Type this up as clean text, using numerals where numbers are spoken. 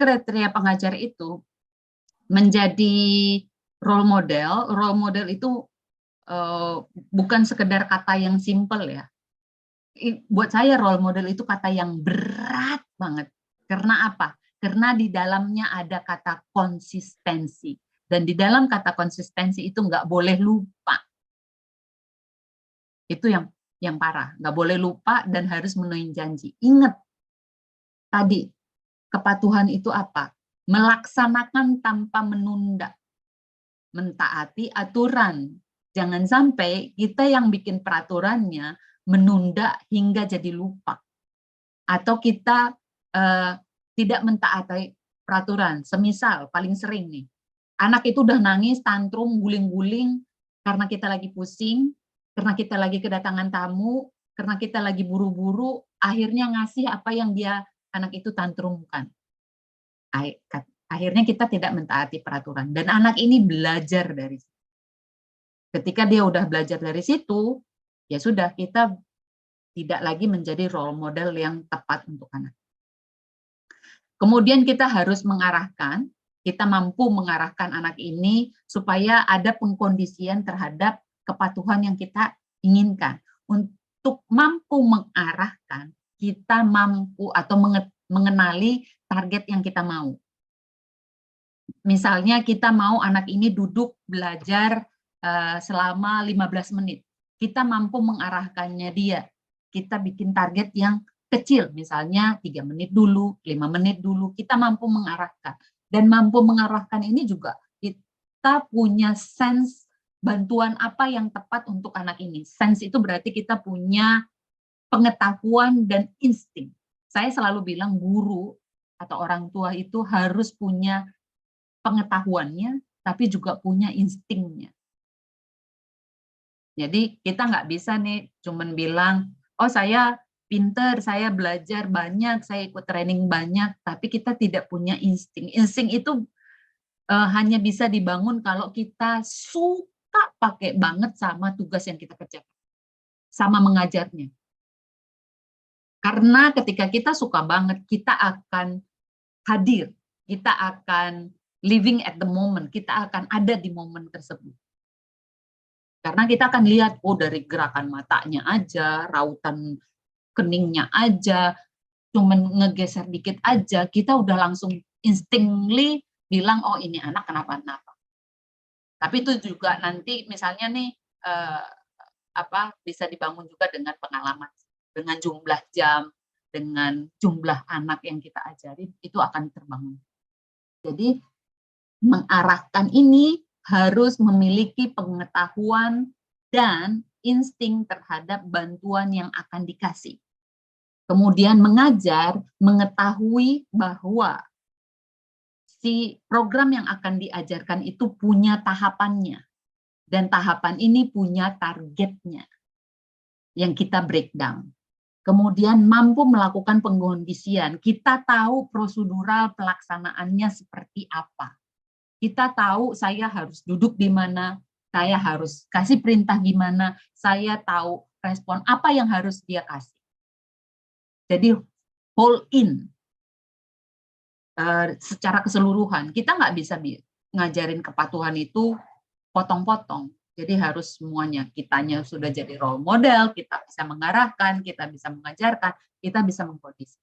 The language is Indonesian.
kriteria pengajar itu menjadi role model. Role model itu bukan sekedar kata yang simple ya. Buat saya role model itu kata yang berat banget. Karena apa? Karena di dalamnya ada kata konsistensi. Dan di dalam kata konsistensi itu nggak boleh lupa. Itu yang parah. Nggak boleh lupa dan harus memenuhi janji. Ingat, tadi, kepatuhan itu apa? Melaksanakan tanpa menunda. Mentaati aturan. Jangan sampai kita yang bikin peraturannya menunda hingga jadi lupa. Atau kita tidak mentaati peraturan. Semisal, paling sering nih, anak itu udah nangis, tantrum, guling-guling, karena kita lagi pusing, karena kita lagi kedatangan tamu, karena kita lagi buru-buru, akhirnya ngasih apa yang anak itu tantrumkan. Akhirnya kita tidak mentaati peraturan. Dan anak ini belajar dari situ. Ketika dia udah belajar dari situ, ya sudah, kita tidak lagi menjadi role model yang tepat untuk anak. Kemudian kita harus mengarahkan, kita mampu mengarahkan anak ini supaya ada pengkondisian terhadap kepatuhan yang kita inginkan. Untuk mampu mengarahkan, kita mampu atau mengenali target yang kita mau. Misalnya kita mau anak ini duduk belajar selama 15 menit. Kita mampu mengarahkannya dia. Kita bikin target yang kecil, misalnya 3 menit dulu, 5 menit dulu, kita mampu mengarahkan. Dan mampu mengarahkan ini juga kita punya sense bantuan apa yang tepat untuk anak ini. Sense itu berarti kita punya pengetahuan dan insting. Saya selalu bilang guru atau orang tua itu harus punya pengetahuannya, tapi juga punya instingnya. Jadi kita nggak bisa nih cuman bilang, oh saya pinter, saya belajar banyak, saya ikut training banyak, tapi kita tidak punya insting. Insting itu hanya bisa dibangun kalau kita suka pakai banget sama tugas yang kita kerjakan, sama mengajarnya. Karena ketika kita suka banget, kita akan hadir, kita akan living at the moment, kita akan ada di momen tersebut. Karena kita akan lihat, oh dari gerakan matanya aja, rautan keningnya aja, cuman ngegeser dikit aja, kita udah langsung instinctly bilang, oh ini anak kenapa-napa. Tapi itu juga nanti misalnya nih, bisa dibangun juga dengan pengalaman, dengan jumlah jam, dengan jumlah anak yang kita ajarin, itu akan terbangun. Jadi mengarahkan ini harus memiliki pengetahuan dan insting terhadap bantuan yang akan dikasih. Kemudian mengajar, mengetahui bahwa si program yang akan diajarkan itu punya tahapannya. Dan tahapan ini punya targetnya yang kita breakdown. Kemudian mampu melakukan pengkondisian. Kita tahu prosedural pelaksanaannya seperti apa. Kita tahu saya harus duduk di mana, saya harus kasih perintah gimana, saya tahu respon apa yang harus dia kasih. Jadi whole in secara keseluruhan. Kita nggak bisa ngajarin kepatuhan itu potong-potong. Jadi harus semuanya. Kitanya sudah jadi role model, kita bisa mengarahkan, kita bisa mengajarkan, kita bisa mengkondisi.